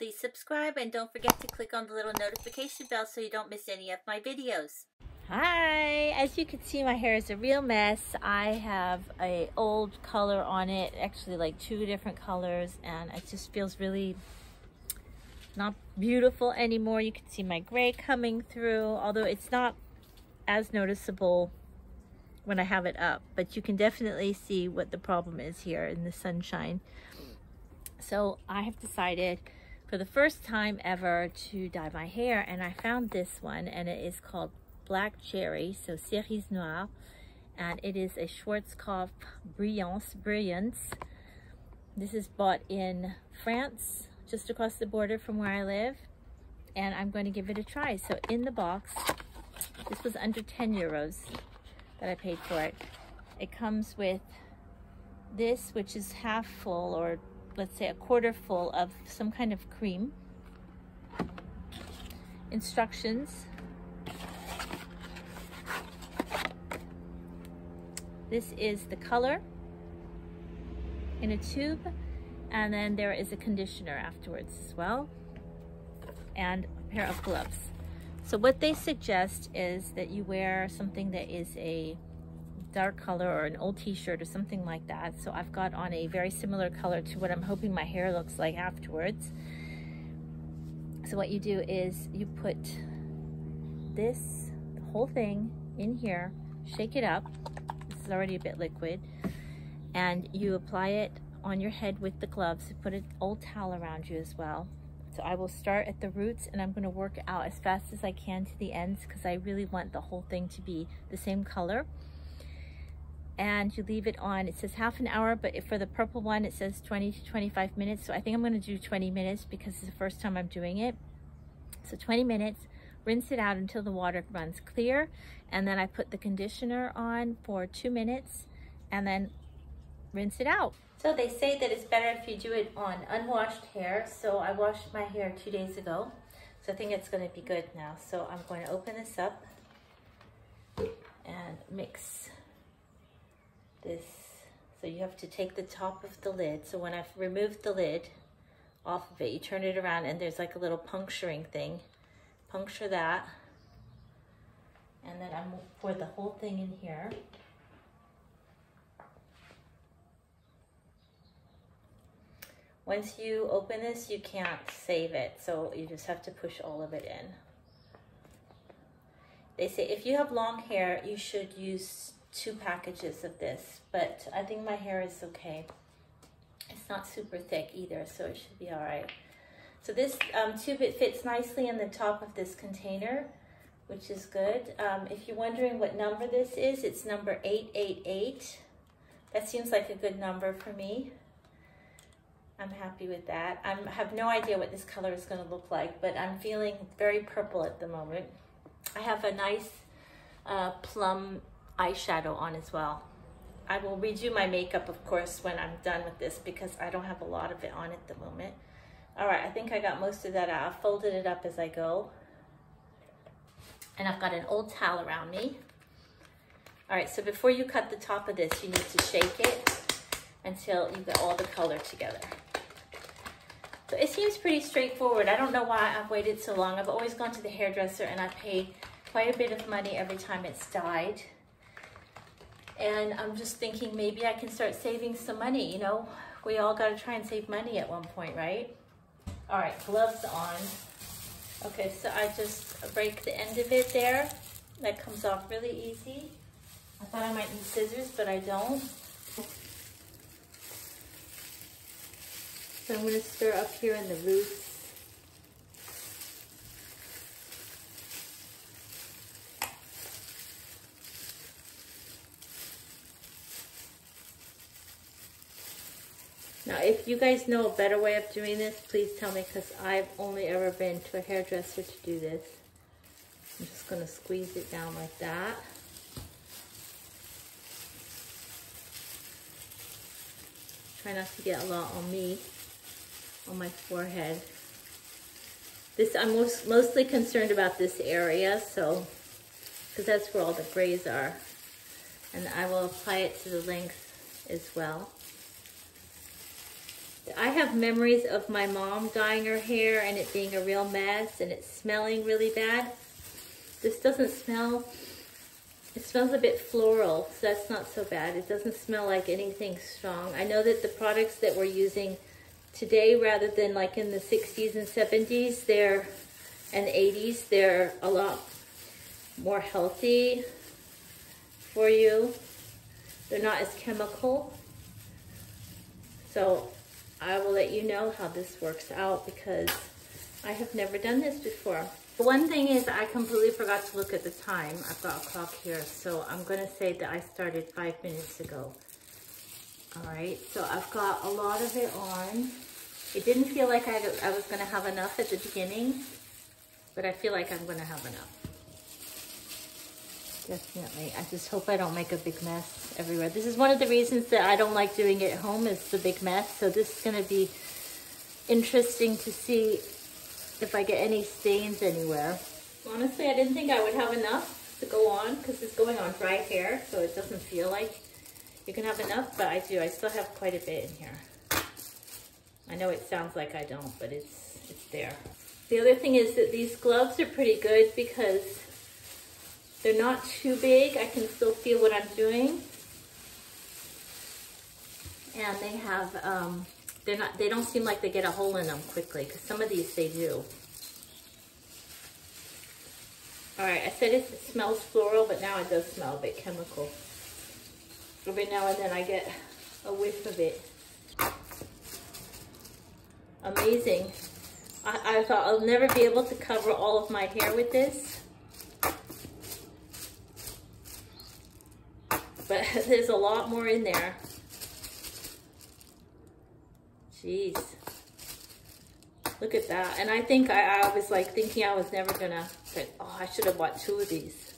please subscribe and don't forget to click on the little notification bell so you don't miss any of my videos. Hi, as you can see, my hair is a real mess. I have a old color on it, actually like 2 different colors, and it just feels really not beautiful anymore. You can see my gray coming through, although it's not as noticeable when I have it up, but you can definitely see what the problem is here in the sunshine. So I have decided for the first time ever to dye my hair, and I found this one, and it is called Black Cherry, so Cerise Noire, and it is a Schwarzkopf Brillance. This is bought in France, just across the border from where I live, and I'm going to give it a try. So in the box, this was under 10 euros that I paid for it. It comes with this, which is half full, or let's say a quarter full, of some kind of cream. Instructions. This is the color in a tube, and then there is a conditioner afterwards as well, and a pair of gloves. So what they suggest is that you wear something that is a dark color, or an old t-shirt or something like that. So I've got on a very similar color to what I'm hoping my hair looks like afterwards. So what you do is you put this, the whole thing, in here, shake it up. This is already a bit liquid, and you apply it on your head with the gloves. Put an old towel around you as well. So I will start at the roots, and I'm going to work out as fast as I can to the ends, because I really want the whole thing to be the same color. And you leave it on, it says half an hour, but for the purple one it says 20 to 25 minutes. So I think I'm going to do 20 minutes because it's the first time I'm doing it. So 20 minutes, rinse it out until the water runs clear, and then I put the conditioner on for 2 minutes and then rinse it out. So they say that it's better if you do it on unwashed hair. So I washed my hair 2 days ago, so I think it's going to be good now. So I'm going to open this up and mix this. So you have to take the top of the lid. So when I've removed the lid off of it, you turn it around, and there's like a little puncturing thing. Puncture that, and then I'm pour the whole thing in here. Once you open this, you can't save it, so you just have to push all of it in. They say if you have long hair, you should use 2 packages of this, but I think my hair is okay. It's not super thick either, so it should be all right. So this tube, it fits nicely in the top of this container, which is good. If you're wondering what number this is, it's number 888. That seems like a good number for me. I'm happy with that. I have no idea what this color is going to look like, but I'm feeling very purple at the moment. I have a nice plum eyeshadow on as well. I will redo my makeup, of course, when I'm done with this, because I don't have a lot of it on at the moment. All right, I think I got most of that out. I've folded it up as I go. And I've got an old towel around me. All right, so before you cut the top of this, you need to shake it until you get all the color together. So it seems pretty straightforward. I don't know why I've waited so long. I've always gone to the hairdresser, and I pay quite a bit of money every time it's dyed. And I'm just thinking maybe I can start saving some money. You know, we all got to try and save money at one point, right? All right, gloves on. Okay, so I just break the end of it there. That comes off really easy. I thought I might need scissors, but I don't. So I'm going to stir up here in the roots. Now, if you guys know a better way of doing this, please tell me, because I've only ever been to a hairdresser to do this. I'm just going to squeeze it down like that. Try not to get a lot on me, on my forehead. This, I'm mostly concerned about this area, so, because that's where all the grays are. And I will apply it to the length as well. I have memories of my mom dyeing her hair and it being a real mess and it smelling really bad. This doesn't smell, it smells a bit floral, so that's not so bad. It doesn't smell like anything strong. I know that the products that we're using today, rather than like in the 60s and 70s, and 80s, they're a lot more healthy for you. They're not as chemical. So I will let you know how this works out because I have never done this before. The one thing is I completely forgot to look at the time. I've got a clock here, so I'm gonna say that I started 5 minutes ago. All right, so I've got a lot of it on. It didn't feel like I was gonna have enough at the beginning, but I feel like I'm gonna have enough. Definitely. I just hope I don't make a big mess everywhere. This is one of the reasons that I don't like doing it at home, is the big mess. So this is gonna be interesting to see if I get any stains anywhere. Honestly, I didn't think I would have enough to go on because it's going on dry hair, so it doesn't feel like you can have enough, but I do. I still have quite a bit in here. I know it sounds like I don't, but it's there. The other thing is that these gloves are pretty good because they're not too big. I can still feel what I'm doing. And they have, they don't seem like they get a hole in them quickly, because some of these they do. All right, I said it smells floral, but now it does smell a bit chemical. Every now and then I get a whiff of it. Amazing. I thought I'll never be able to cover all of my hair with this. But there's a lot more in there. Jeez. Look at that. And I think I was like thinking I was never gonna, like, oh, I should have bought 2 of these.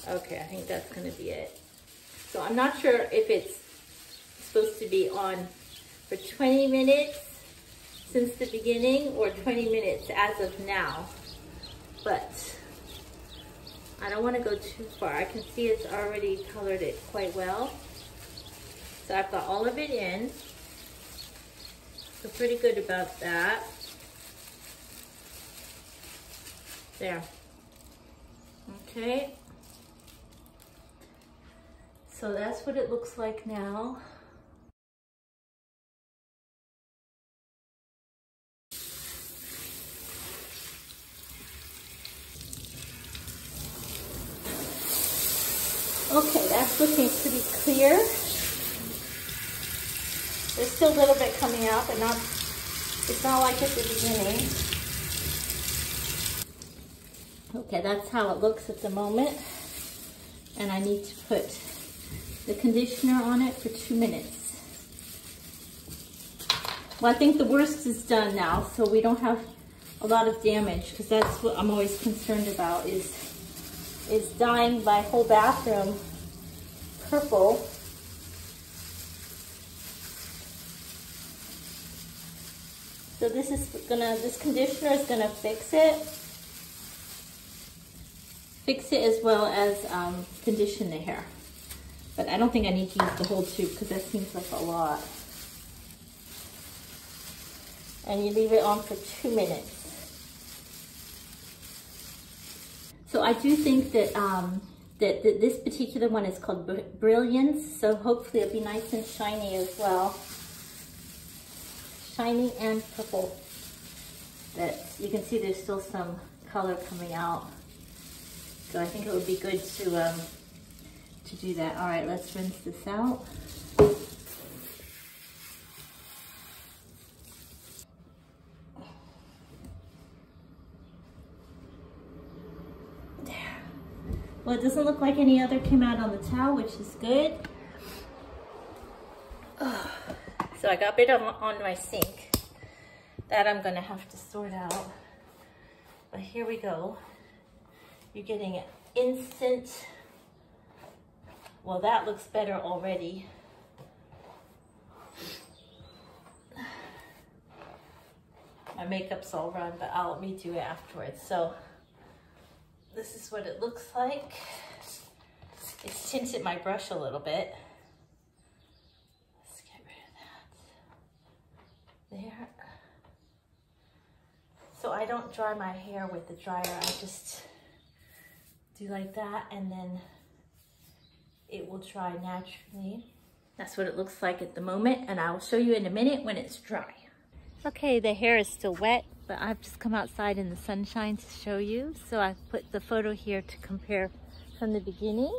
Okay, I think that's gonna be it. So I'm not sure if it's supposed to be on for 20 minutes since the beginning or 20 minutes as of now. But I don't want to go too far. I can see it's already colored it quite well. So I've got all of it in. So pretty good about that. There. Okay. So that's what it looks like now. Okay, that's looking pretty clear. There's still a little bit coming out, but it's not like at the beginning. Okay, that's how it looks at the moment. And I need to put the conditioner on it for 2 minutes. Well, I think the worst is done now, so we don't have a lot of damage, because that's what I'm always concerned about, is dyeing my whole bathroom purple. So this conditioner is gonna fix it as well as condition the hair. But I don't think I need to use the whole tube because that seems like a lot. And you leave it on for 2 minutes. So I do think that that this particular one is called Brilliance, so hopefully it'll be nice and shiny as well. Shiny and purple. But you can see there's still some color coming out. So I think it would be good to do that. All right, let's rinse this out. Well, it doesn't look like any other came out on the towel, which is good. Oh. So I got a bit on my sink that I'm gonna have to sort out. But here we go. You're getting an instant, well, that looks better already. My makeup's all run, but I'll redo it afterwards. So this is what it looks like. It's tinted my brush a little bit. Let's get rid of that. don't dry my hair with the dryer. I just do like that, and then it will dry naturally. That's what it looks like at the moment, and I will show you in a minute when it's dry. Okay, the hair is still wet, but I've just come outside in the sunshine to show you. So I've put the photo here to compare from the beginning.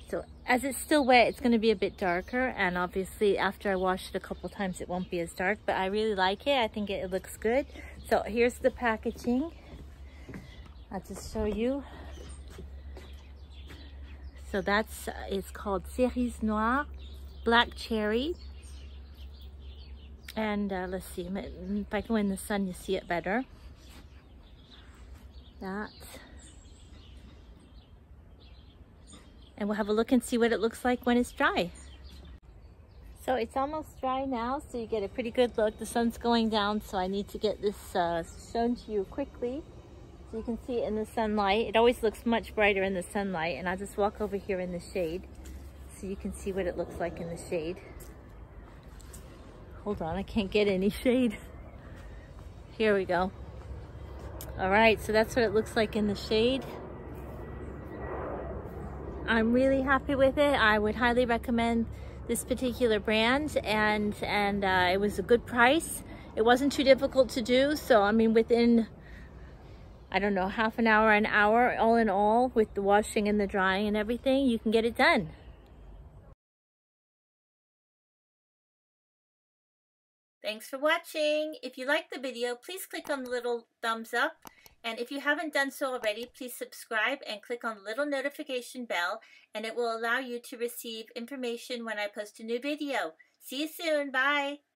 So as it's still wet, it's going to be a bit darker, and obviously after I wash it a couple times it won't be as dark, but I really like it. I think it looks good. So here's the packaging. I'll just show you. So that's, it's called Cerise Noire, black cherry. And let's see, if I go in the sun, you see it better. That. And we'll have a look and see what it looks like when it's dry. So it's almost dry now, so you get a pretty good look. The sun's going down, so I need to get this shown to you quickly. So you can see it in the sunlight. It always looks much brighter in the sunlight, and I'll just walk over here in the shade so you can see what it looks like in the shade. Hold on, I can't get any shade. Here we go. All right, so that's what it looks like in the shade. I'm really happy with it. I would highly recommend this particular brand, and it was a good price. It wasn't too difficult to do, so I mean within, I don't know, half an hour, all in all, with the washing and the drying and everything, you can get it done. Thanks for watching. If you liked the video, please click on the little thumbs up. And if you haven't done so already, please subscribe and click on the little notification bell, and it will allow you to receive information when I post a new video. See you soon. Bye.